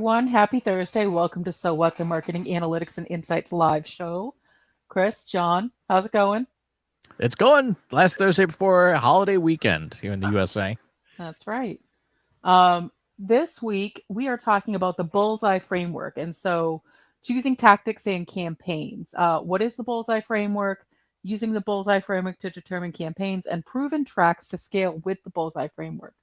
everyone. Happy Thursday. Welcome to So What, the Marketing Analytics and Insights live show. Chris, John, how's it going? It's going last Thursday before holiday weekend here in the USA. That's right. This week, we are talking about the Bullseye Framework. And so, choosing tactics and campaigns. What is the Bullseye Framework? Using the Bullseye Framework to determine campaigns and proven tracks to scale with the Bullseye Framework.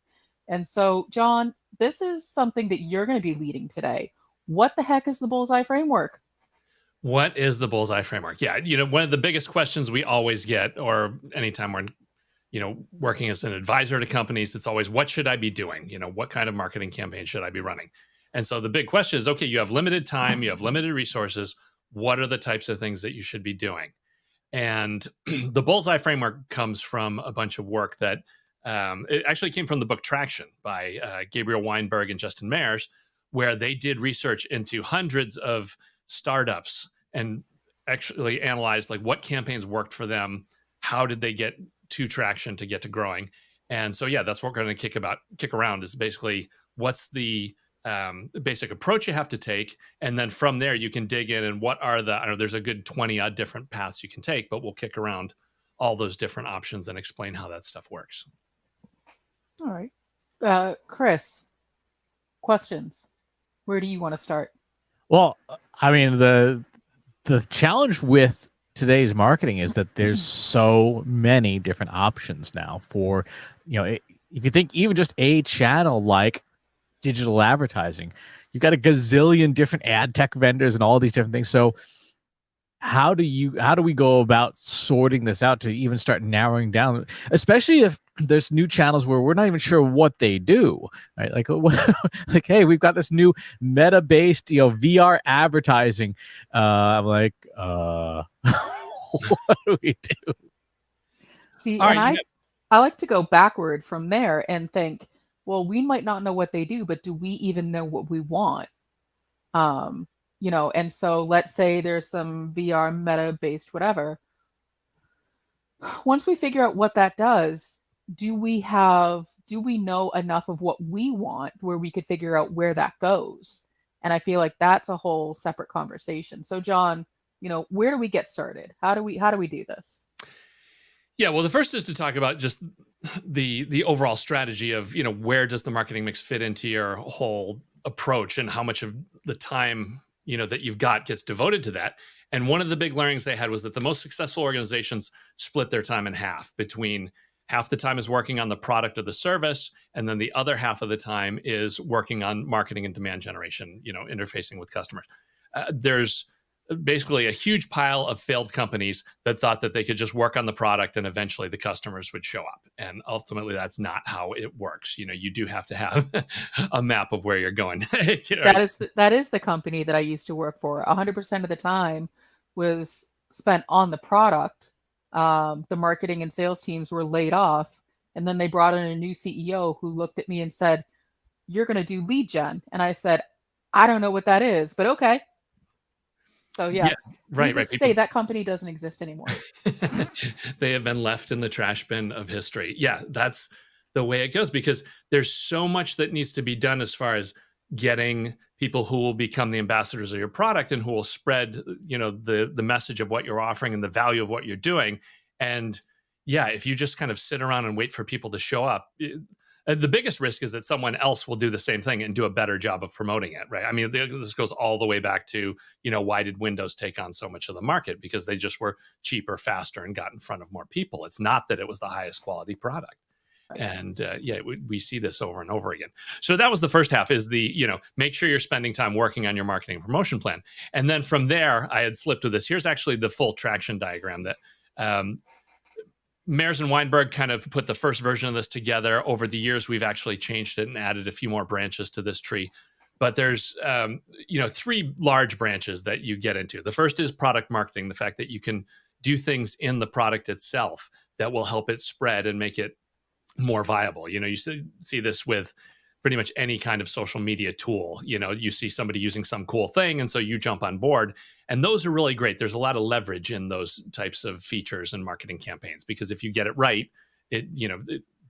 And so, John, this is something that you're going to be leading today. What the heck is the Bullseye Framework? What is the Bullseye Framework? Yeah, one of the biggest questions we always get, or anytime we're, working as an advisor to companies, it's always, what should I be doing? What kind of marketing campaign should I be running? And so the big question is, okay, you have limited time, you have limited resources. What are the types of things that you should be doing? And the Bullseye Framework comes from a bunch of work that it actually came from the book Traction by Gabriel Weinberg and Justin Mayers, where they did research into hundreds of startups and actually analyzed like what campaigns worked for them, how did they get to traction to get to growing. And so that's what we're going to kick around is basically what's the basic approach you have to take, and then from there you can dig in and what are there's a good 20 odd different paths you can take, but we'll kick around all those different options and explain how that stuff works. All right. Chris, questions. Where do you want to start? Well, I mean, the challenge with today's marketing is that there's so many different options now for, if you think even just a channel like digital advertising, you've got a gazillion different ad tech vendors and all these different things. So how do we go about sorting this out to even start narrowing down, especially if there's new channels where we're not even sure what they do, right? Like, hey, we've got this new meta-based, VR advertising. I'm like, what do we do? See, I like to go backward from there and think, well, we might not know what they do, but do we even know what we want? And so let's say there's some VR meta-based whatever. Once we figure out what that does, do we know enough of what we want where we could figure out where that goes? And I feel like that's a whole separate conversation. So John, where do we get started? How do we do this? Yeah, well, the first is to talk about just the overall strategy of, where does the marketing mix fit into your whole approach and how much of the time that you've got gets devoted to that. And one of the big learnings they had was that the most successful organizations split their time in half. Between half the time is working on the product or the service, and then the other half of the time is working on marketing and demand generation, interfacing with customers. There's basically a huge pile of failed companies that thought that they could just work on the product and eventually the customers would show up. And ultimately, that's not how it works. You do have to have a map of where you're going. That is the company that I used to work for. 100% of the time was spent on the product. The marketing and sales teams were laid off. And then they brought in a new CEO who looked at me and said, "You're going to do lead gen." And I said, "I don't know what that is, but okay." So right. Say that company doesn't exist anymore. They have been left in the trash bin of history. Yeah, that's the way it goes because there's so much that needs to be done as far as getting people who will become the ambassadors of your product and who will spread, the message of what you're offering and the value of what you're doing. And if you just kind of sit around and wait for people to show up, the biggest risk is that someone else will do the same thing and do a better job of promoting it, right? I mean, this goes all the way back to, why did Windows take on so much of the market? Because they just were cheaper, faster, and got in front of more people. It's not that it was the highest quality product. And we see this over and over again. So that was the first half is make sure you're spending time working on your marketing and promotion plan. And then from there, I had slipped with this. Here's actually the full traction diagram that Mayers and Weinberg kind of put the first version of this together. Over the years, we've actually changed it and added a few more branches to this tree. But there's, three large branches that you get into. The first is product marketing, the fact that you can do things in the product itself that will help it spread and make it more viable. You see this with pretty much any kind of social media tool. You see somebody using some cool thing, and so you jump on board. And those are really great. There's a lot of leverage in those types of features and marketing campaigns because if you get it right, it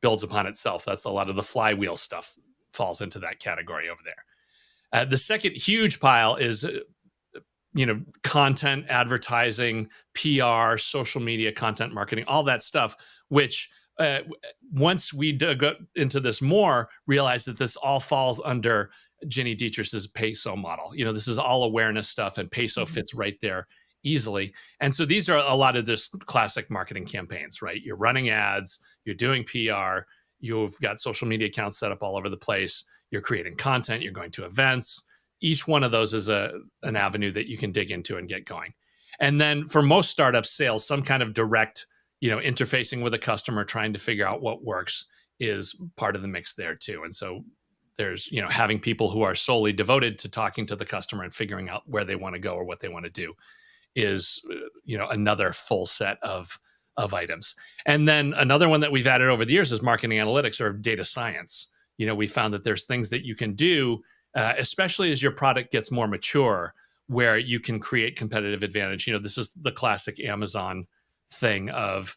builds upon itself. That's a lot of the flywheel stuff falls into that category over there. The second huge pile is content, advertising, PR, social media, content marketing, all that stuff, which once we dug into this more, realized that this all falls under Ginny Dietrich's peso model. This is all awareness stuff, and peso fits right there easily. And so these are a lot of this classic marketing campaigns, right? You're running ads, you're doing PR, you've got social media accounts set up all over the place, you're creating content, you're going to events. Each one of those is an avenue that you can dig into and get going. And then for most startups, sales, some kind of direct, interfacing with a customer, trying to figure out what works is part of the mix there too. And so there's, having people who are solely devoted to talking to the customer and figuring out where they want to go or what they want to do is, another full set of items. And then another one that we've added over the years is marketing analytics or data science. We found that there's things that you can do, especially as your product gets more mature, where you can create competitive advantage. This is the classic Amazon thing of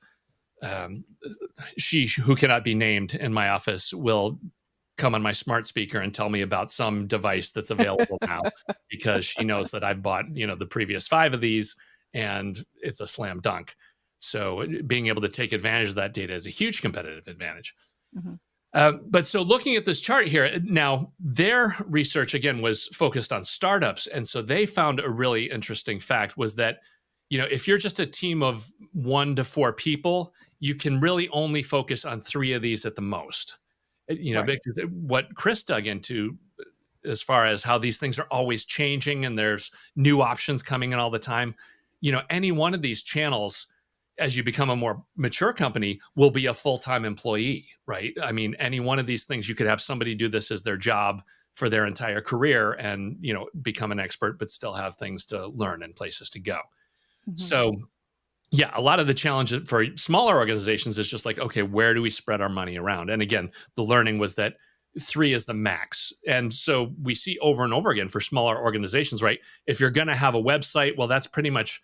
she who cannot be named in my office will come on my smart speaker and tell me about some device that's available now because she knows that I've bought, the previous 5 of these and it's a slam dunk. So being able to take advantage of that data is a huge competitive advantage. Mm-hmm. But so looking at this chart here, now their research, again, was focused on startups. And so they found a really interesting fact was that, if you're just a team of 1 to 4 people, you can really only focus on 3 of these at the most. Right. Because what Chris dug into as far as how these things are always changing and there's new options coming in all the time, any one of these channels, as you become a more mature company, will be a full-time employee, right? I mean, any one of these things, you could have somebody do this as their job for their entire career and, become an expert, but still have things to learn and places to go. Mm-hmm. So yeah, a lot of the challenge for smaller organizations is just like, okay, where do we spread our money around? And again, the learning was that 3 is the max. And so we see over and over again for smaller organizations, right? If you're going to have a website, well, that's pretty much,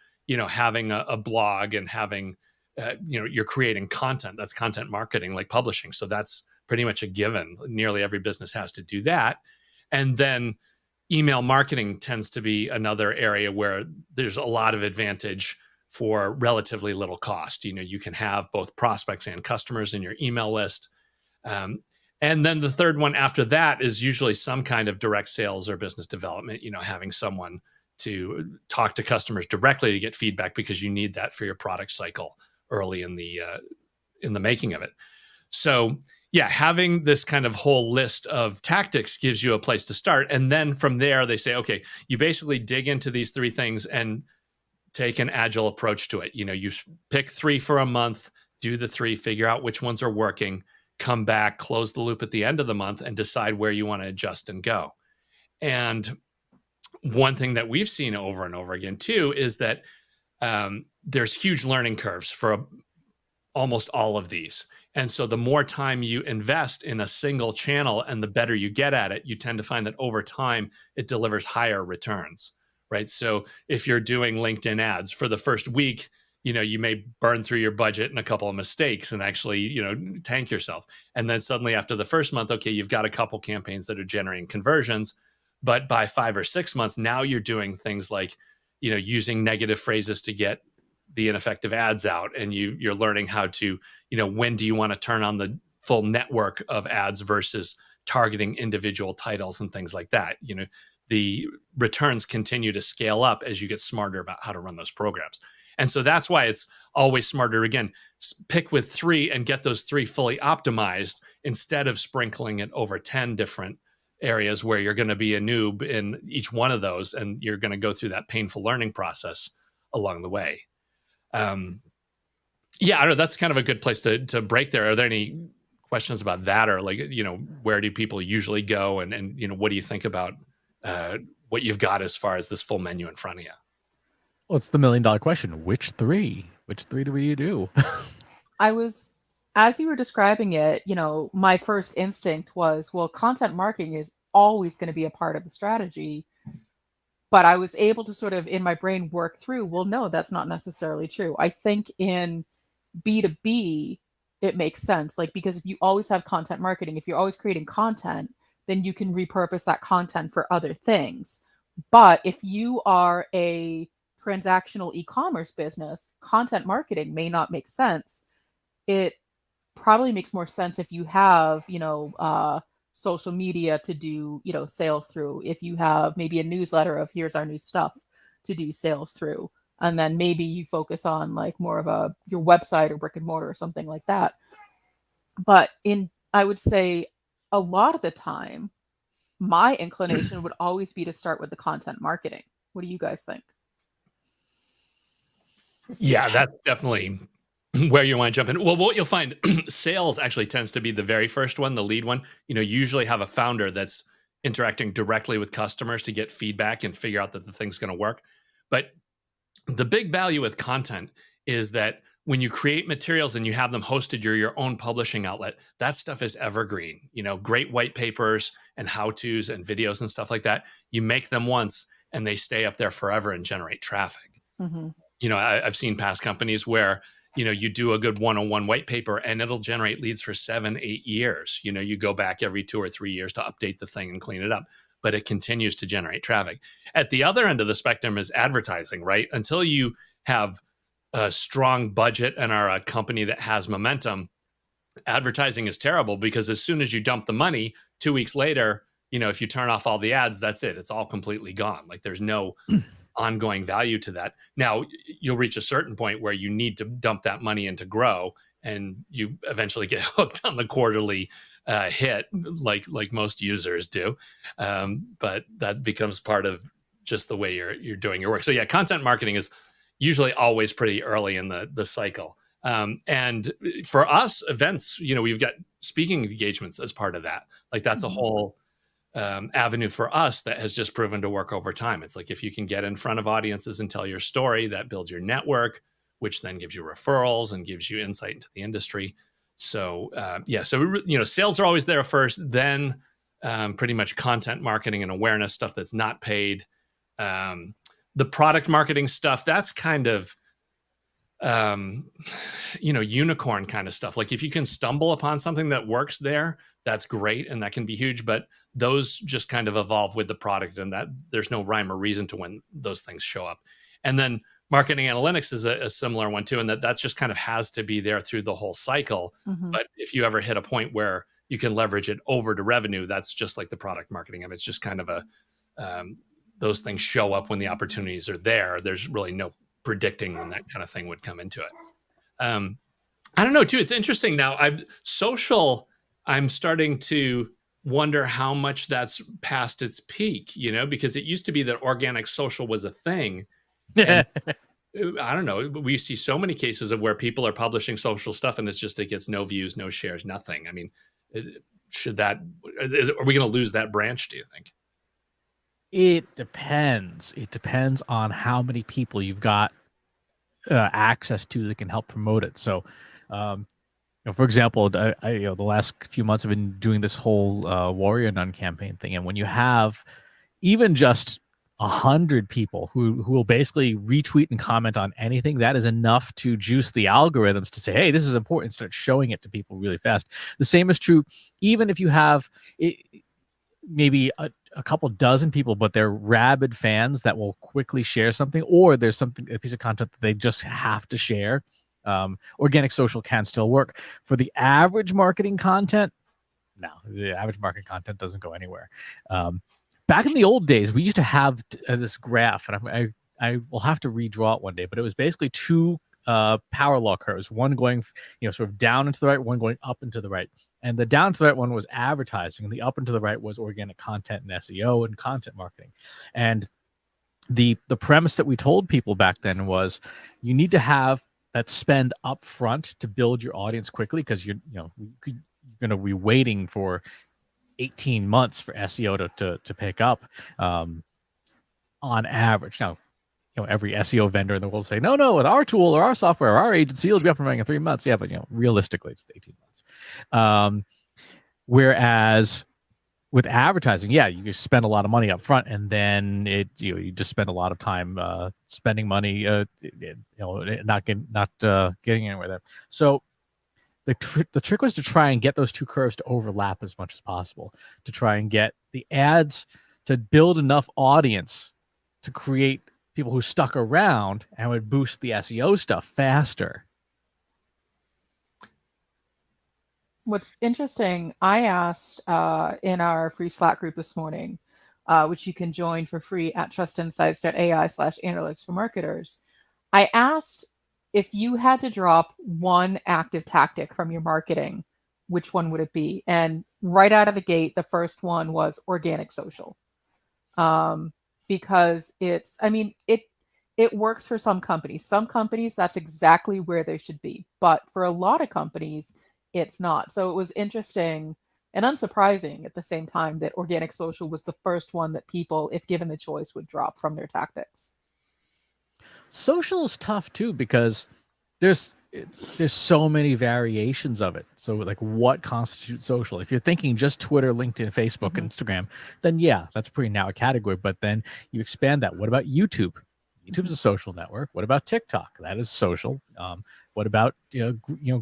having a blog and having, you're creating content. That's content marketing, like publishing. So that's pretty much a given. Nearly every business has to do that. And then email marketing tends to be another area where there's a lot of advantage for relatively little cost. You can have both prospects and customers in your email list. And then the third one after that is usually some kind of direct sales or business development, having someone to talk to customers directly to get feedback because you need that for your product cycle early in the making of it. So yeah, having this kind of whole list of tactics gives you a place to start. And then from there, they say, okay, you basically dig into these 3 things and take an agile approach to it. You pick 3 for a month, do the 3, figure out which ones are working, come back, close the loop at the end of the month and decide where you want to adjust and go. And one thing that we've seen over and over again too, is that there's huge learning curves for almost all of these. And so the more time you invest in a single channel and the better you get at it, you tend to find that over time, it delivers higher returns, right? So if you're doing LinkedIn ads for the first week, you may burn through your budget and a couple of mistakes and actually, tank yourself. And then suddenly after the first month, okay, you've got a couple campaigns that are generating conversions, but by 5 or 6 months, now you're doing things like, using negative phrases to get the ineffective ads out. And you're learning how to, when do you want to turn on the full network of ads versus targeting individual titles and things like that. The returns continue to scale up as you get smarter about how to run those programs. And so that's why it's always smarter, again, pick with 3 and get those 3 fully optimized instead of sprinkling it over 10 different areas where you're going to be a noob in each one of those. And you're going to go through that painful learning process along the way. Yeah, I don't know. That's kind of a good place to break there. Are there any questions about that, or like, where do people usually go? And what do you think about what you've got as far as this full menu in front of you? Well, it's the $1 million question. Which 3? Which 3 do you do? As you were describing it, my first instinct was, well, content marketing is always going to be a part of the strategy. But I was able to sort of in my brain work through, well, no, that's not necessarily true. I think in B2B, it makes sense. Like, because if you always have content marketing, if you're always creating content, then you can repurpose that content for other things. But if you are a transactional e-commerce business, content marketing may not make sense. It probably makes more sense if you have, social media to do, sales through. If you have maybe a newsletter of here's our new stuff to do sales through. And then maybe you focus on like more of your website or brick and mortar or something like that. But I would say a lot of the time, my inclination would always be to start with the content marketing. What do you guys think? Yeah, that's definitely where you want to jump in. Well, what you'll find, sales actually tends to be the very first one, the lead one. Usually have a founder that's interacting directly with customers to get feedback and figure out that the thing's going to work. But the big value with content is that when you create materials and you have them hosted, you're your own publishing outlet. That stuff is evergreen. Great white papers and how-tos and videos and stuff like that. You make them once and they stay up there forever and generate traffic. Mm-hmm. I've seen past companies where, you do a good one-on-one white paper and it'll generate leads for 7-8 years. You go back every 2 or 3 years to update the thing and clean it up, but it continues to generate traffic. At the other end of the spectrum is advertising, right? Until you have a strong budget and are a company that has momentum, advertising is terrible because as soon as you dump the money, 2 weeks later, if you turn off all the ads, that's it. It's all completely gone. Like there's no ongoing value to that. Now you'll reach a certain point where you need to dump that money in to grow, and you eventually get hooked on the quarterly hit like most users do. But that becomes part of just the way you're doing your work. So yeah, content marketing is usually always pretty early in the cycle. And for us, events, we've got speaking engagements as part of that. Like that's a whole avenue for us that has just proven to work over time. It's like if you can get in front of audiences and tell your story, that builds your network, which then gives you referrals and gives you insight into the industry. So sales are always there first, then pretty much content marketing and awareness stuff that's not paid. The product marketing stuff, that's kind of unicorn kind of stuff. Like if you can stumble upon something that works there, that's great. And that can be huge, but those just kind of evolve with the product, and that there's no rhyme or reason to when those things show up. And then marketing analytics is a similar one too. And that's just kind of has to be there through the whole cycle. Mm-hmm. But if you ever hit a point where you can leverage it over to revenue, that's just like the product marketing. I mean, it's just kind of those things show up when the opportunities are there. There's really no predicting when that kind of thing would come into it. I don't know too. It's interesting now. I'm starting to wonder how much that's past its peak, because it used to be that organic social was a thing. And I don't know. We see so many cases of where people are publishing social stuff and it gets no views, no shares, nothing. I mean, are we going to lose that branch, do you think? It depends. It depends on how many people you've got access to that can help promote it. So, for example, the last few months I've been doing this whole Warrior Nun campaign thing, and when you have even just 100 people who will basically retweet and comment on anything, that is enough to juice the algorithms to say, hey, this is important, start showing it to people really fast. The same is true even if you have maybe a couple dozen people, but they're rabid fans that will quickly share something, or there's a piece of content that they just have to share. Organic social can still work. For the average marketing content, no, the average marketing content doesn't go anywhere. Back in the old days, we used to have this graph, and I will have to redraw it one day, but it was basically two power law curves, one going sort of down and to the right, one going up and to the right. And the down to the right one was advertising, and the up and to the right was organic content and SEO and content marketing. And the premise that we told people back then was you need to have that spend up front to build your audience quickly, because you're going to be waiting for 18 months for SEO to pick up on average. Now, every SEO vendor in the world say, no, with our tool or our software or our agency, it'll be up and running in 3 months. Yeah, but realistically, it's 18 months. Whereas with advertising, yeah, you spend a lot of money up front, and then you just spend a lot of time spending money, not getting anywhere there. So The trick was to try and get those two curves to overlap as much as possible, to try and get the ads to build enough audience to create people who stuck around and would boost the SEO stuff faster. What's interesting, I asked in our free Slack group this morning, which you can join for free at trustinsights.ai/analytics for marketers. I asked if you had to drop one active tactic from your marketing, which one would it be? And right out of the gate, the first one was organic social. Because it works for some companies. Some companies, that's exactly where they should be. But for a lot of companies, it's not. So it was interesting and unsurprising at the same time that organic social was the first one that people, if given the choice, would drop from their tactics. Social is tough too, because there's so many variations of it. So like, what constitutes social? If you're thinking just Twitter, LinkedIn, Facebook, and Instagram, then yeah, that's a pretty narrow category. But then you expand that. What about YouTube? YouTube's a social network. What about TikTok? That is social. What about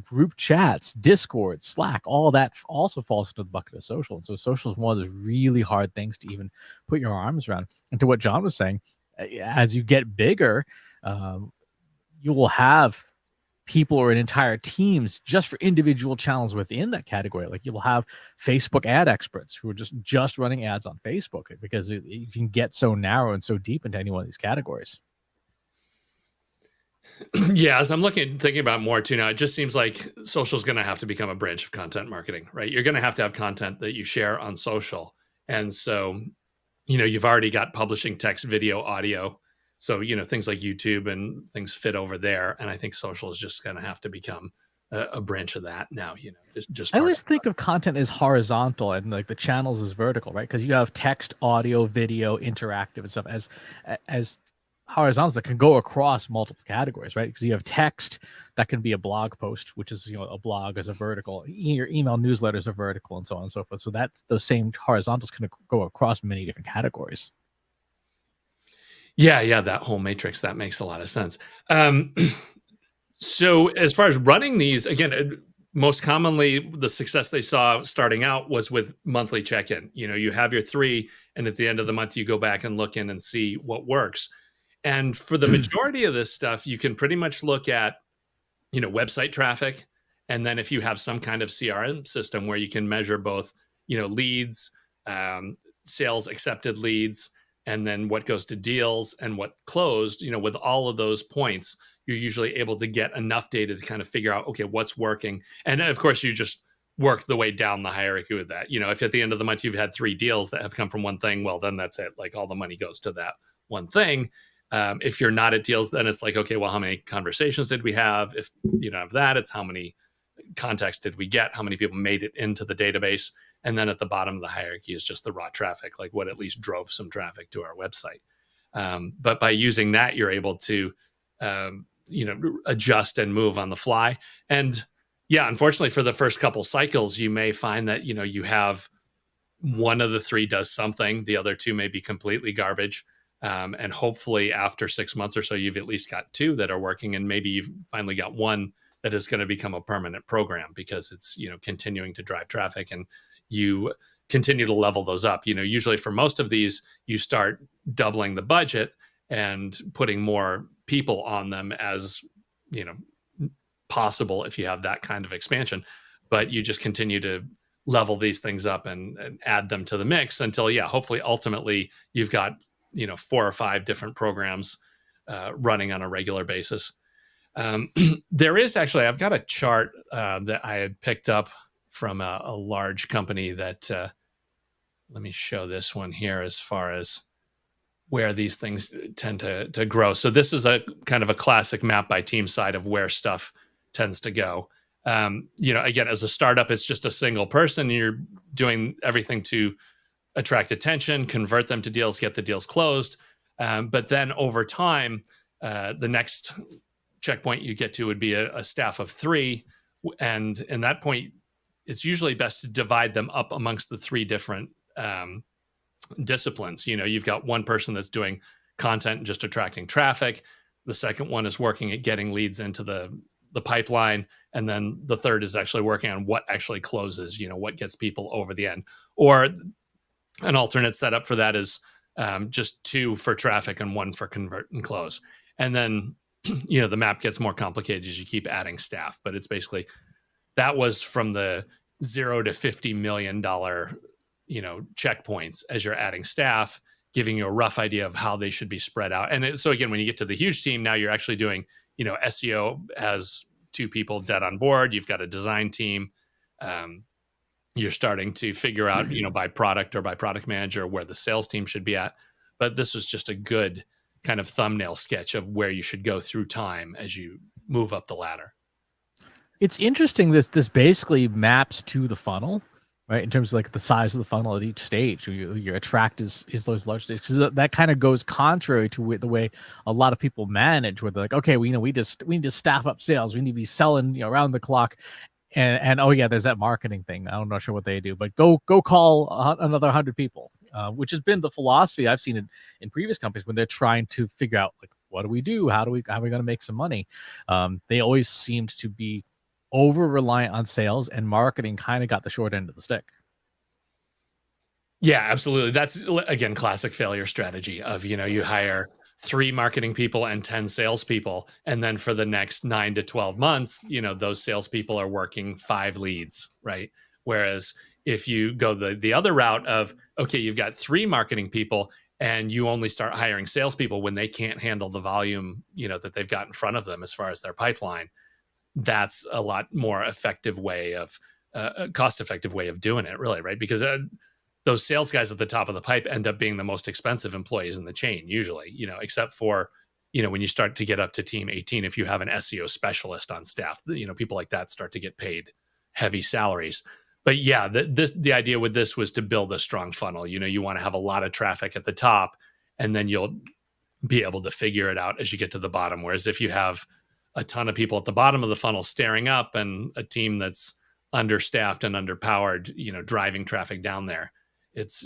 group chats, Discord, Slack? All that also falls into the bucket of social. And so social is one of those really hard things to even put your arms around. And to what John was saying, as you get bigger, you will have people or entire teams just for individual channels within that category. Like, you will have Facebook ad experts who are just running ads on Facebook, because you can get so narrow and so deep into any one of these categories. Yeah, as I'm thinking about more too now, it just seems like social is going to have to become a branch of content marketing, right? You're going to have content that you share on social. And so, you've already got publishing text, video, audio. So, things like YouTube and things fit over there. And I think social is just going to have to become a branch of that now, just I always think of content as horizontal and like the channels as vertical, right? Because you have text, audio, video, interactive and stuff as horizontals that can go across multiple categories, right? Because you have text that can be a blog post, which is, a blog as a vertical, your email newsletter is a vertical, and so on and so forth. So that's those same horizontals can go across many different categories. Yeah, that whole matrix, that makes a lot of sense. So as far as running these, again, most commonly the success they saw starting out was with monthly check-in. You have your 3, and at the end of the month, you go back and look in and see what works. And for the majority of this stuff, you can pretty much look at, website traffic. And then if you have some kind of CRM system where you can measure both, leads, sales accepted leads, and then what goes to deals and what closed, with all of those points, you're usually able to get enough data to kind of figure out, okay, what's working. And of course, you just work the way down the hierarchy with that. If at the end of the month you've had 3 deals that have come from one thing, well, then that's it. Like, all the money goes to that one thing. If you're not at deals, then it's like, okay, well, how many conversations did we have? If you don't have that, it's how many contacts did we get? How many people made it into the database? And then at the bottom of the hierarchy is just the raw traffic, like what at least drove some traffic to our website. But by using that, you're able to, adjust and move on the fly. And yeah, unfortunately, for the first couple cycles, you may find that, you have one of the 3 does something, the other 2 may be completely garbage. And hopefully after 6 months or so, you've at least got 2 that are working, and maybe you've finally got one that is going to become a permanent program because it's, continuing to drive traffic, and you continue to level those up. Usually for most of these, you start doubling the budget and putting more people on them as, possible if you have that kind of expansion, but you just continue to level these things up and add them to the mix until, hopefully ultimately you've got, 4 or 5 different programs running on a regular basis. There is actually, I've got a chart that I had picked up from a large company that, let me show this one here as far as where these things tend to grow. So this is a kind of a classic map by team side of where stuff tends to go. Again, as a startup, it's just a single person. You're doing everything to attract attention, convert them to deals, get the deals closed. But then over time, the next checkpoint you get to would be a staff of 3. And in that point, it's usually best to divide them up amongst the 3 different disciplines. You've got one person that's doing content and just attracting traffic. The second one is working at getting leads into the the pipeline, and then the third is actually working on what actually closes, what gets people over the end. Or an alternate setup for that is just 2 for traffic and 1 for convert and close. And then, the map gets more complicated as you keep adding staff. But it's basically, that was from the $0 to $50 million, checkpoints as you're adding staff, giving you a rough idea of how they should be spread out. And so again, when you get to the huge team, now you're actually doing, SEO has 2 people dead on board. You've got a design team. You're starting to figure out, by product or by product manager where the sales team should be at. But this was just a good kind of thumbnail sketch of where you should go through time as you move up the ladder. It's interesting this basically maps to the funnel, right? In terms of like the size of the funnel at each stage. Your attract is those large stages, because that kind of goes contrary to the way a lot of people manage, where they're like, okay, we need to staff up sales. We need to be selling around the clock. And oh yeah, there's that marketing thing. I'm not sure what they do, but go call another 100 people, which has been the philosophy I've seen in previous companies when they're trying to figure out, like, what do we do? How are we going to make some money? They always seemed to be over reliant on sales, and marketing kind of got the short end of the stick. Yeah, absolutely. That's, again, classic failure strategy of, you hire 3 marketing people and 10 salespeople. And then for the next 9 to 12 months, those salespeople are working 5 leads, right? Whereas if you go the other route of, okay, you've got 3 marketing people and you only start hiring salespeople when they can't handle the volume, that they've got in front of them as far as their pipeline, that's a lot more effective way of, a cost-effective way of doing it, really, right? Because those sales guys at the top of the pipe end up being the most expensive employees in the chain, usually, except for, when you start to get up to team 18, if you have an SEO specialist on staff, people like that start to get paid heavy salaries. But yeah, the idea with this was to build a strong funnel. You want to have a lot of traffic at the top, and then you'll be able to figure it out as you get to the bottom. Whereas if you have a ton of people at the bottom of the funnel staring up and a team that's understaffed and underpowered, driving traffic down there, that's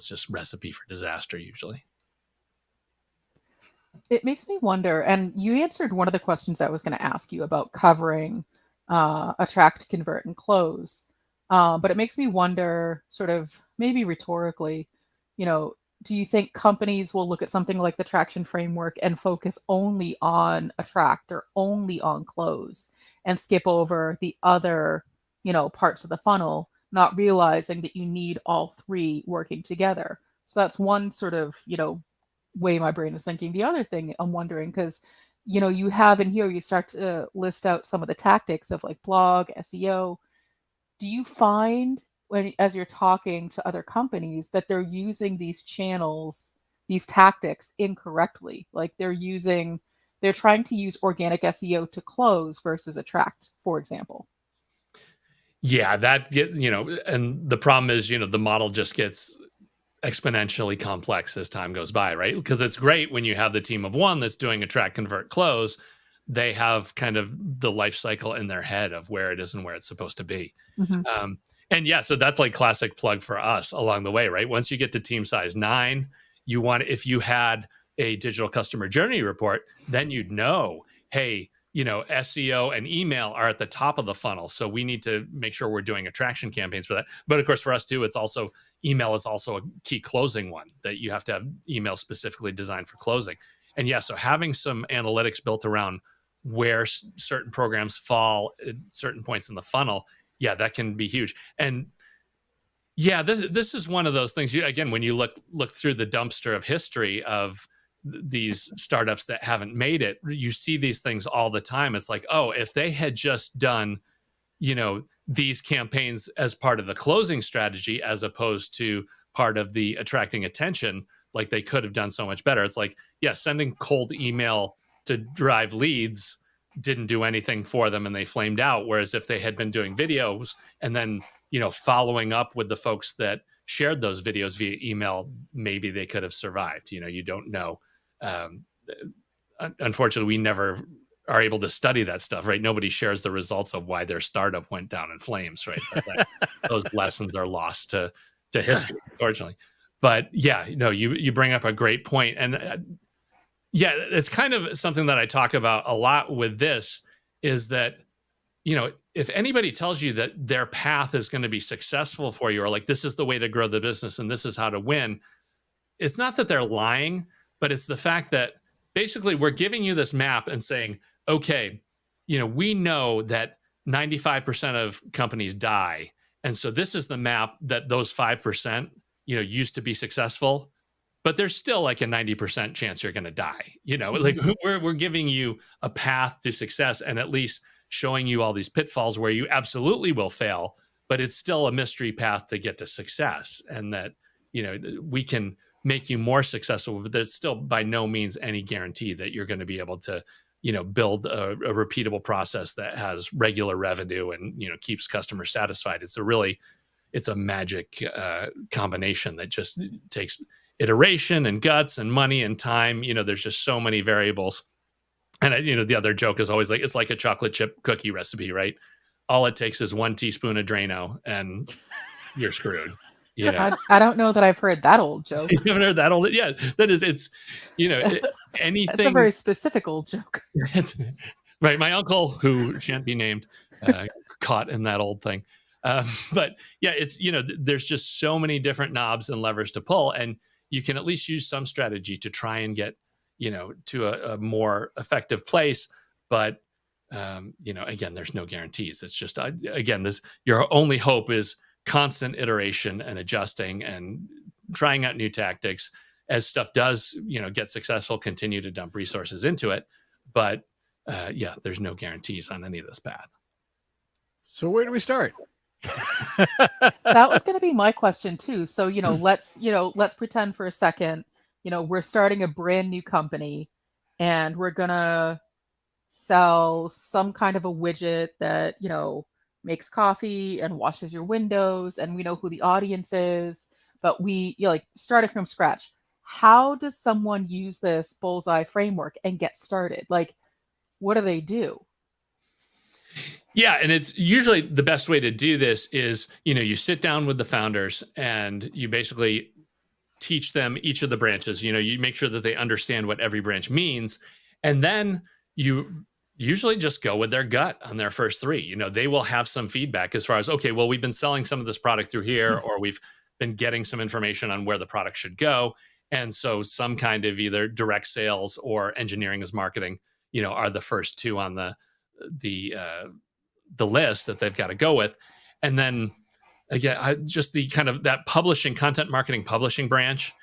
just recipe for disaster usually. It makes me wonder, and you answered one of the questions I was going to ask you about covering attract, convert, and close. But it makes me wonder, sort of maybe rhetorically, do you think companies will look at something like the traction framework and focus only on attract or only on close and skip over the other, parts of the funnel, not realizing that you need all 3 working together? So that's one sort of, way my brain is thinking. The other thing I'm wondering, because, you have in here, you start to list out some of the tactics of like blog, SEO. Do you find as you're talking to other companies that they're using these channels, these tactics incorrectly? Like they're trying to use organic SEO to close versus attract, for example. Yeah, and the problem is, the model just gets exponentially complex as time goes by, right? Because it's great when you have the team of 1 that's doing attract, convert, close. They have kind of the life cycle in their head of where it is and where it's supposed to be. Mm-hmm. And yeah, so that's like classic plug for us along the way, right? Once you get to team size 9, if you had a digital customer journey report, then you'd know, hey, SEO and email are at the top of the funnel. So we need to make sure we're doing attraction campaigns for that. But of course, for us too, email is also a key closing one, that you have to have email specifically designed for closing. And yeah, so having some analytics built around where certain programs fall at certain points in the funnel, yeah, that can be huge. And yeah, this is one of those things. Again, when you look through the dumpster of history of these startups that haven't made it, you see these things all the time. It's like, oh, if they had just done, these campaigns as part of the closing strategy, as opposed to part of the attracting attention, like they could have done so much better. It's like, yeah, sending cold email to drive leads didn't do anything for them and they flamed out. Whereas if they had been doing videos and then, following up with the folks that shared those videos via email, maybe they could have survived. You don't know. Unfortunately, we never are able to study that stuff, right? Nobody shares the results of why their startup went down in flames, right? Those lessons are lost to history, unfortunately. But yeah, you bring up a great point. And yeah, it's kind of something that I talk about a lot with this is that, if anybody tells you that their path is going to be successful for you, or like this is the way to grow the business and this is how to win, it's not that they're lying, but it's the fact that basically we're giving you this map and saying, okay, we know that 95% of companies die. And so this is the map that those 5%, used to be successful, but there's still like a 90% chance you're going to die. Like we're giving you a path to success and at least showing you all these pitfalls where you absolutely will fail, but it's still a mystery path to get to success. And that, we can make you more successful, but there's still by no means any guarantee that you're going to be able to, build a repeatable process that has regular revenue and, keeps customers satisfied. It's a magic combination that just takes iteration and guts and money and time. There's just so many variables. And, the other joke is always like, it's like a chocolate chip cookie recipe, right? All it takes is 1 teaspoon of Drano and you're screwed. I don't know that I've heard that old joke. You haven't heard that old? Yeah, that is, it's, anything. It's a very specific old joke. Right. My uncle, who shan't be named, caught in that old thing. But yeah, it's, there's just so many different knobs and levers to pull, and you can at least use some strategy to try and get, to a more effective place. But, again, there's no guarantees. It's just, again, your only hope is constant iteration and adjusting and trying out new tactics. As stuff does, get successful, continue to dump resources into it. But there's no guarantees on any of this path. So where do we start? That was going to be my question too. So, let's pretend for a second, we're starting a brand new company and we're going to sell some kind of a widget that, makes coffee and washes your windows, and we know who the audience is, but we started from scratch. How does someone use this Bullseye framework and get started? Like, what do they do? Yeah, and it's usually the best way to do this is, you sit down with the founders and you basically teach them each of the branches. You make sure that they understand what every branch means, and then you usually just go with their gut on their first 3. They will have some feedback as far as, okay, well, we've been selling some of this product through here, or we've been getting some information on where the product should go. And so some kind of either direct sales or engineering as marketing, are the first 2 on the list that they've got to go with. And then again, just the kind of that content marketing publishing branch,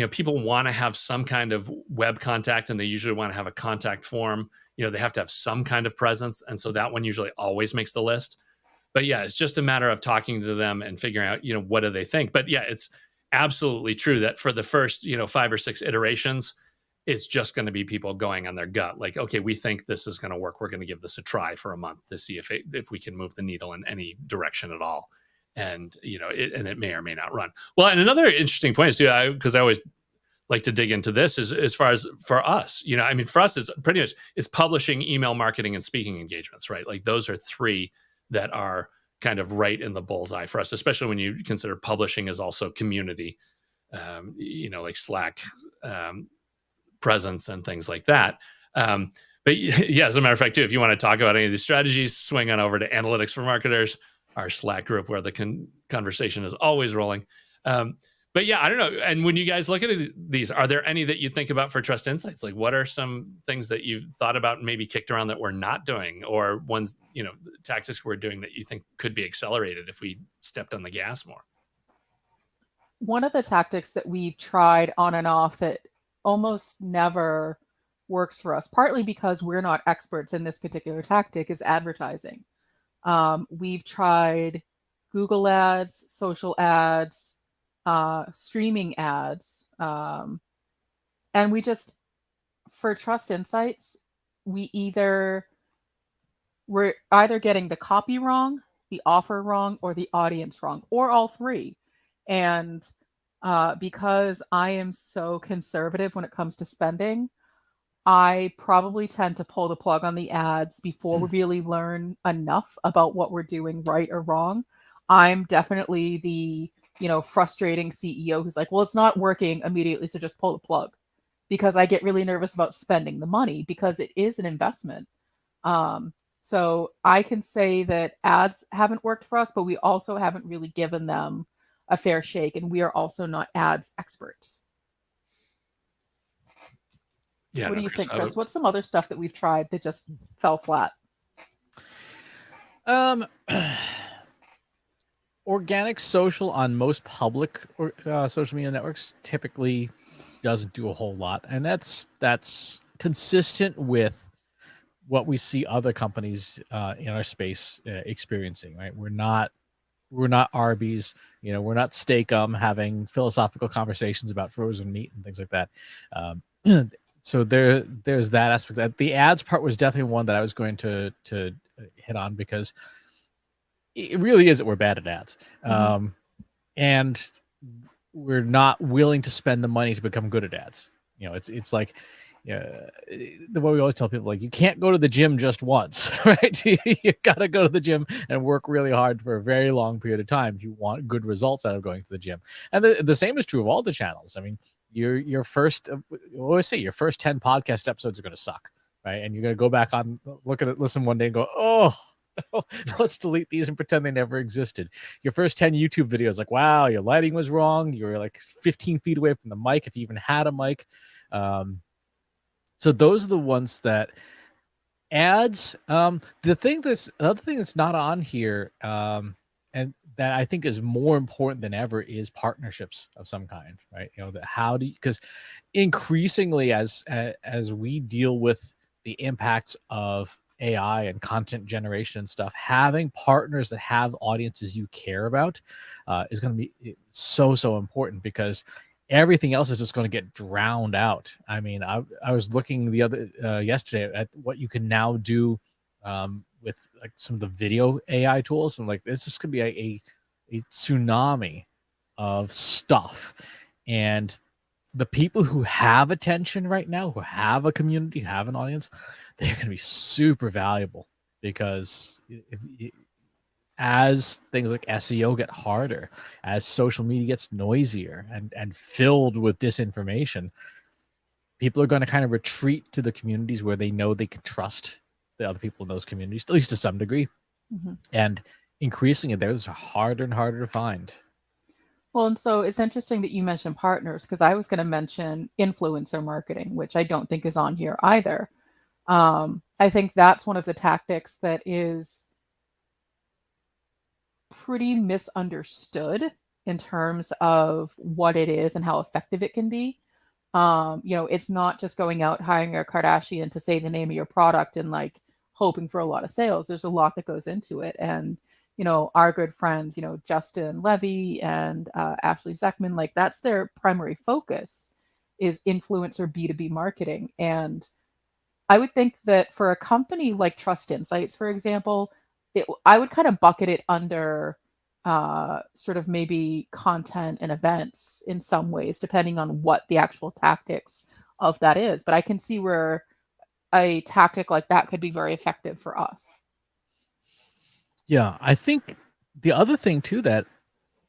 people want to have some kind of web contact, and they usually want to have a contact form. They have to have some kind of presence. And so that one usually always makes the list. But yeah, it's just a matter of talking to them and figuring out, what do they think? But yeah, it's absolutely true that for the first, 5 or 6 iterations, it's just going to be people going on their gut. Like, okay, we think this is going to work. We're going to give this a try for a month to see if we can move the needle in any direction at all. And, it may or may not run. Well, and another interesting point is too, because I always like to dig into this, is as far as for us, for us, it's pretty much, it's publishing, email marketing, and speaking engagements, right? Like those are 3 that are kind of right in the bullseye for us, especially when you consider publishing as also community, like Slack presence and things like that. But yeah, as a matter of fact, too, if you want to talk about any of these strategies, swing on over to Analytics for Marketers, our Slack group, where the conversation is always rolling. But yeah, I don't know. And when you guys look at these, are there any that you think about for Trust Insights? Like, what are some things that you've thought about and maybe kicked around that we're not doing, or ones, tactics we're doing that you think could be accelerated if we stepped on the gas more? One of the tactics that we've tried on and off that almost never works for us, partly because we're not experts in this particular tactic, is advertising. We've tried Google ads, social ads, streaming ads. And we just, for Trust Insights, we're either getting the copy wrong, the offer wrong, or the audience wrong, or all 3. And because I am so conservative when it comes to spending, I probably tend to pull the plug on the ads before we really learn enough about what we're doing right or wrong. I'm definitely the, frustrating CEO who's like, well, it's not working immediately, so just pull the plug, because I get really nervous about spending the money because it is an investment. So I can say that ads haven't worked for us, but we also haven't really given them a fair shake, and we are also not ads experts. Yeah, What no, do you Chris. think, Chris? What's some other stuff that we've tried that just fell flat? Organic social on most public social media networks typically doesn't do a whole lot, and that's consistent with what we see other companies in our space experiencing. Right, we're not Arby's, we're not Steakum having philosophical conversations about frozen meat and things like that. So there's that aspect. That the ads part was definitely one that I was going to hit on, because it really is that we're bad at ads. And we're not willing to spend the money to become good at ads. It's like, the way we always tell people, like, you can't go to the gym just once, right? You got to go to the gym and work really hard for a very long period of time if you want good results out of going to the gym. And the same is true of all the channels. I mean, your first, I always say, your first 10 podcast episodes are going to suck, right? And you're going to go back on, look at it, listen one day and go, oh, let's delete these and pretend they never existed. Your first 10 YouTube videos, like, wow, your lighting was wrong. You were like 15 feet away from the mic, if you even had a mic. So those are the ones that ads. The other thing that's not on here, and that I think is more important than ever, is partnerships of some kind, right? Because increasingly, as we deal with the impacts of AI and content generation stuff, having partners that have audiences you care about is going to be so important, because everything else is just going to get drowned out. I mean, I was looking the other yesterday at what you can now do with like some of the video AI tools, and like, this is going to be a tsunami of stuff. And the people who have attention right now, who have a community, who have an audience, they're going to be super valuable, because as things like SEO get harder, as social media gets noisier and filled with disinformation, people are going to kind of retreat to the communities where they know they can trust the other people in those communities, at least to some degree. And increasingly, those are harder and harder to find. Well, and so it's interesting that you mentioned partners, because I was going to mention influencer marketing, which I don't think is on here either. I think that's one of the tactics that is pretty misunderstood in terms of what it is and how effective it can be. It's not just going out hiring a Kardashian to say the name of your product and like hoping for a lot of sales. There's a lot that goes into it. And our good friends, Justin Levy and Ashley Zeckman, like, that's their primary focus, is influencer B2B marketing. And I would think that for a company like Trust Insights, for example, I would kind of bucket it under sort of maybe content and events in some ways, depending on what the actual tactics of that is. But I can see where a tactic like that could be very effective for us. Yeah, I think the other thing too, that,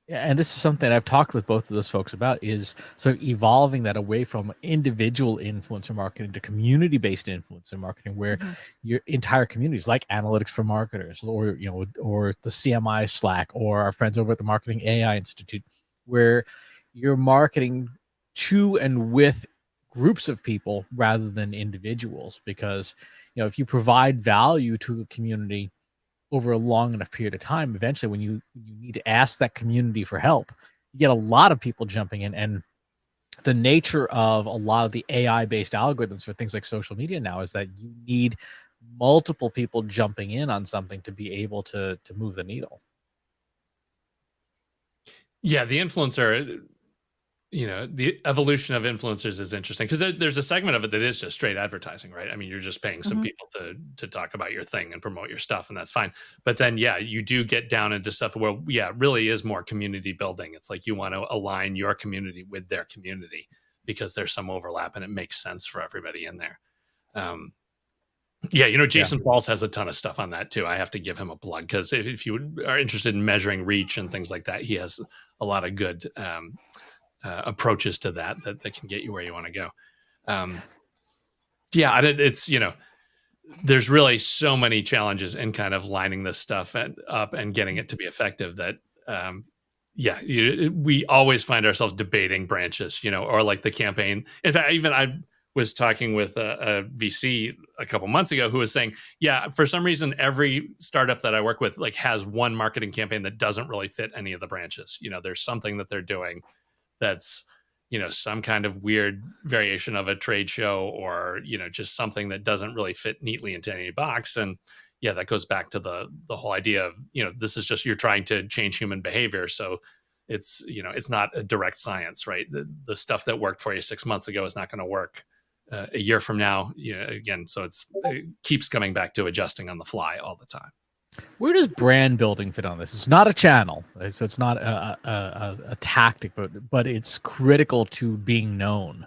and this is something I've talked with both of those folks about, is sort of evolving that away from individual influencer marketing to community-based influencer marketing, where your entire communities, like Analytics for Marketers, or the CMI Slack, or our friends over at the Marketing AI Institute, where you're marketing to and with groups of people rather than individuals. Because if you provide value to a community over a long enough period of time, eventually when you need to ask that community for help, you get a lot of people jumping in. And the nature of a lot of the AI based algorithms for things like social media now is that you need multiple people jumping in on something to be able to move the needle. Yeah, the influencer, the evolution of influencers is interesting, because there's a segment of it that is just straight advertising, right? I mean, you're just paying some people to talk about your thing and promote your stuff, and that's fine. But then, yeah, you do get down into stuff where, yeah, it really is more community building. It's like you want to align your community with their community, because there's some overlap and it makes sense for everybody in there. Jason Falls has a ton of stuff on that too. I have to give him a plug, because if you are interested in measuring reach and things like that, he has a lot of good approaches to that can get you where you want to go. It's there's really so many challenges in kind of lining this stuff up and getting it to be effective that we always find ourselves debating branches, or like the campaign. In fact, even I was talking with a VC a couple months ago who was saying, yeah, for some reason, every startup that I work with like has one marketing campaign that doesn't really fit any of the branches. There's something that they're doing that's, some kind of weird variation of a trade show, or, just something that doesn't really fit neatly into any box. And yeah, that goes back to the whole idea of, this is just, you're trying to change human behavior. So it's, it's not a direct science, right? The stuff that worked for you 6 months ago is not going to work a year from now. Again, so it keeps coming back to adjusting on the fly all the time. Where does brand building fit on this? It's not a channel, so it's not a tactic, but it's critical to being known.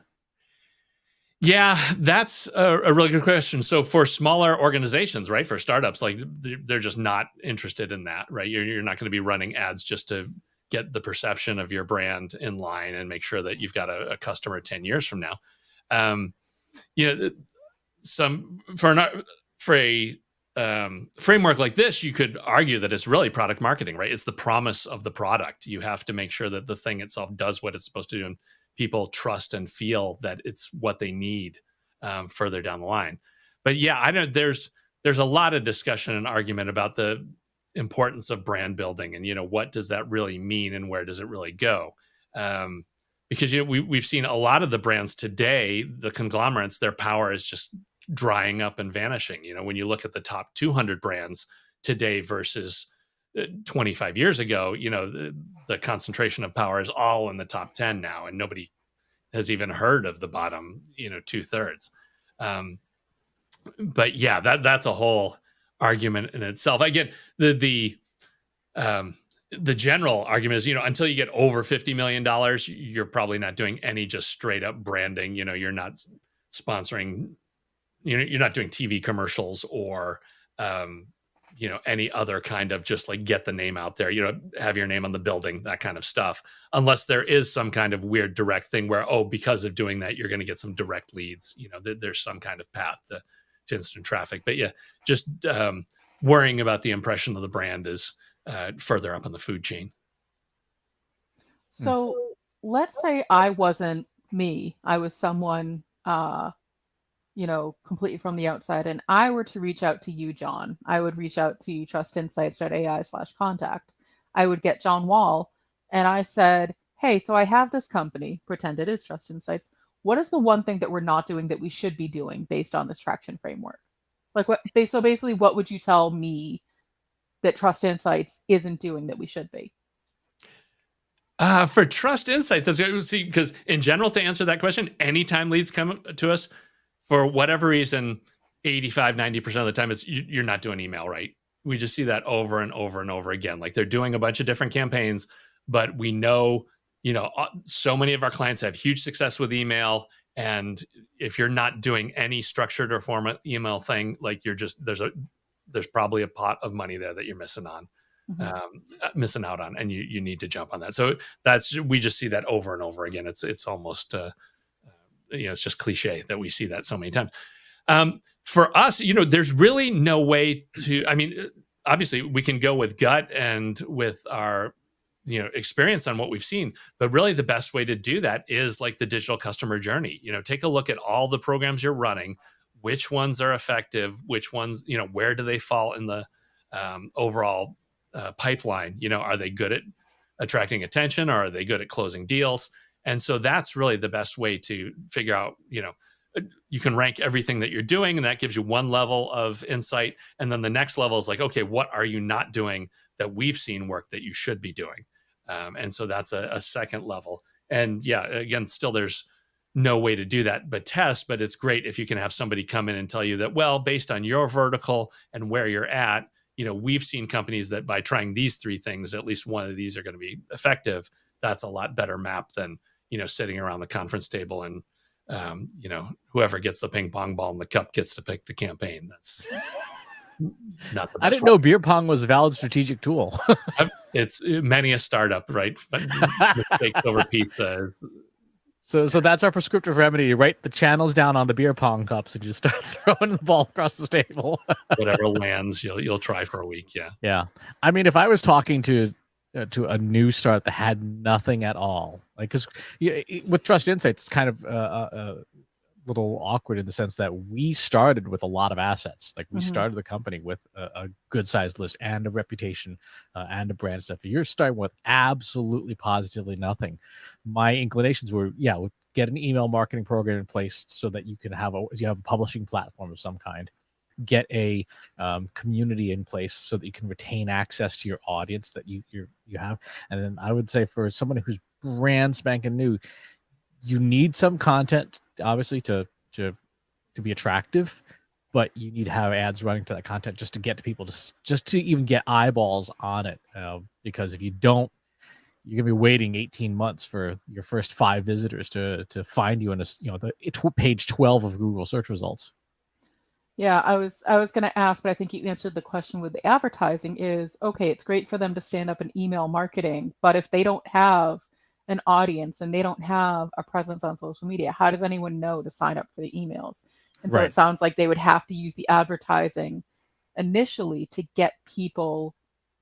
Yeah, that's a really good question. So for smaller organizations, right, for startups, like they're just not interested in that, right? You're not going to be running ads just to get the perception of your brand in line and make sure that you've got a customer 10 years from now. For a framework like this, you could argue that it's really product marketing, right? It's the promise of the product. You have to make sure that the thing itself does what it's supposed to do, and people trust and feel that it's what they need further down the line. But yeah, I know there's a lot of discussion and argument about the importance of brand building, and what does that really mean, and where does it really go? Because we've seen a lot of the brands today, the conglomerates, their power is just drying up and vanishing. When you look at the top 200 brands today versus 25 years ago, the concentration of power is all in the top 10 now, and nobody has even heard of the bottom, 2/3. But yeah, that's a whole argument in itself. Again, the general argument is, until you get over $50 million, you're probably not doing any just straight up branding. You're not sponsoring, you're not doing TV commercials or, any other kind of just like get the name out there, have your name on the building, that kind of stuff, unless there is some kind of weird direct thing where, because of doing that, you're going to get some direct leads. There's some kind of path to instant traffic. But yeah, just worrying about the impression of the brand is further up in the food chain. So let's say I wasn't me. I was someone, completely from the outside, and I were to reach out to you, John. I would reach out to trustinsights.ai/contact. I would get John Wall, and I said, hey, so I have this company, pretend it is Trust Insights. What is the one thing that we're not doing that we should be doing based on this traction framework? So basically, what would you tell me that Trust Insights isn't doing that we should be? For Trust Insights, because in general, to answer that question, anytime leads come to us, for whatever reason, 85-90% of the time, you're not doing email right. We just see that over and over and over again. Like they're doing a bunch of different campaigns, but we know, so many of our clients have huge success with email. And if you're not doing any structured or formal email thing, like there's probably a pot of money there that you're missing on. Missing out on, and you need to jump on that. So we just see that over and over again. It's almost it's just cliche that we see that so many times. For us, there's really no way to. I mean, obviously, we can go with gut and with our experience on what we've seen, but really the best way to do that is like the digital customer journey. Take a look at all the programs you're running, which ones are effective, which ones, where do they fall in the overall pipeline? Are they good at attracting attention, or are they good at closing deals? And so that's really the best way to figure out, you can rank everything that you're doing, and that gives you one level of insight. And then the next level is like, okay, what are you not doing that we've seen work that you should be doing? And so that's a second level. And yeah, again, still there's no way to do that but test, but it's great if you can have somebody come in and tell you that, well, based on your vertical and where you're at, we've seen companies that by trying these three things, at least one of these are going to be effective. That's a lot better map than, sitting around the conference table and, whoever gets the ping pong ball in the cup gets to pick the campaign. That's not the best. I didn't know beer pong was a valid strategic tool. It's many a startup, right? Mistakes over pizza is So that's our prescriptive remedy. You write the channels down on the beer pong cups and you start throwing the ball across the table. Whatever lands, you'll try for a week. Yeah. Yeah. I mean, if I was talking to a new start that had nothing at all, like, because with Trust Insights, it's kind of a little awkward in the sense that we started with a lot of assets. Like, we started the company with a good sized list and a reputation and a brand stuff. If you're starting with absolutely positively nothing, my inclinations were, get an email marketing program in place so that you can have a publishing platform of some kind, get a community in place so that you can retain access to your audience that you have. And then I would say, for someone who's brand spanking new, you need some content, obviously, to be attractive, but you need to have ads running to that content just to get to people, just to even get eyeballs on it. Because if you don't, you're gonna be waiting 18 months for your first 5 visitors to find you in page 12 of Google search results. Yeah, I was going to ask, but I think you answered the question with the advertising. Is okay, it's great for them to stand up an email marketing, but if they don't have an audience and they don't have a presence on social media, how does anyone know to sign up for the emails? And so Right. it sounds like they would have to use the advertising initially to get people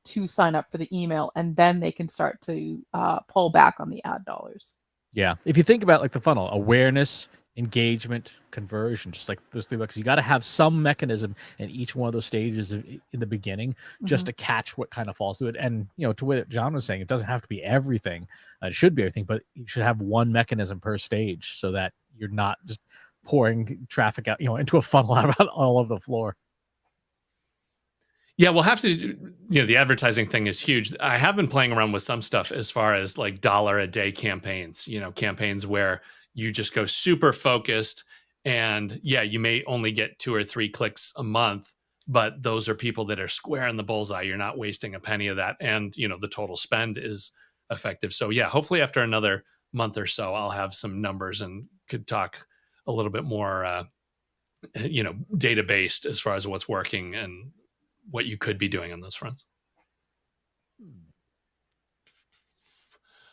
to sign up for the email, and then they can start to pull back on the ad dollars. Yeah. If you think about, like, the funnel: awareness, engagement, conversion, just like those 3 buckets, you got to have some mechanism in each one of those stages in the beginning, just to catch what kind of falls through it. And, to what John was saying, it doesn't have to be everything. It should be everything, but you should have one mechanism per stage so that you're not just pouring traffic out, into a funnel out all over the floor. Yeah, we'll have to, the advertising thing is huge. I have been playing around with some stuff as far as like $1 a day campaigns, campaigns where you just go super focused, and you may only get 2 or 3 clicks a month, but those are people that are square in the bullseye. You're not wasting a penny of that. And, the total spend is effective. So hopefully after another month or so, I'll have some numbers and could talk a little bit more, data based as far as what's working and what you could be doing on those fronts.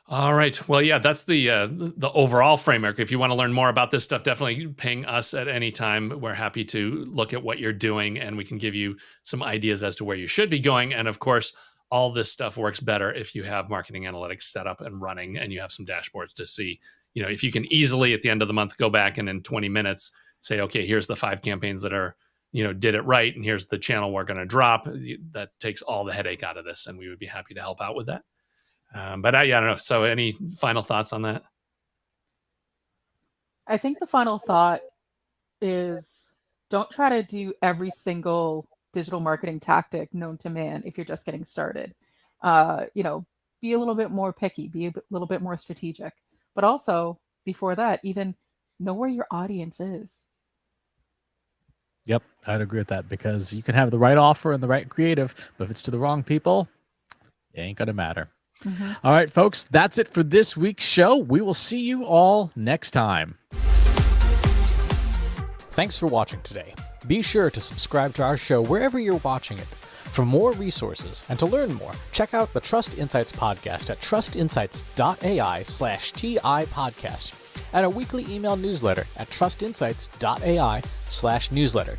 All right. Well, that's the overall framework. If you want to learn more about this stuff, definitely ping us at any time. We're happy to look at what you're doing, and we can give you some ideas as to where you should be going. And of course, all this stuff works better if you have marketing analytics set up and running, and you have some dashboards to see, if you can easily at the end of the month go back and in 20 minutes say, okay, here's the 5 campaigns that are, did it right, and here's the channel we're going to drop. That takes all the headache out of this, and we would be happy to help out with that. But I don't know. So any final thoughts on that? I think the final thought is, don't try to do every single digital marketing tactic known to man if you're just getting started. Be a little bit more picky, be a little bit more strategic, but also before that, even know where your audience is. Yep, I'd agree with that, because you can have the right offer and the right creative, but if it's to the wrong people, it ain't gonna matter. All right, folks, that's it for this week's show. We will see you all next time. Thanks for watching today. Be sure to subscribe to our show wherever you're watching it. For more resources and to learn more, check out the Trust Insights podcast at trustinsights.ai/TI podcast, and a weekly email newsletter at trustinsights.ai/newsletter.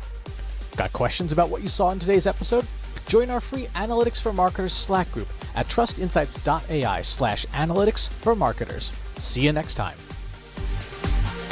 Got questions about what you saw in today's episode? Join our free Analytics for Marketers Slack group at trustinsights.ai/analytics for marketers. See you next time.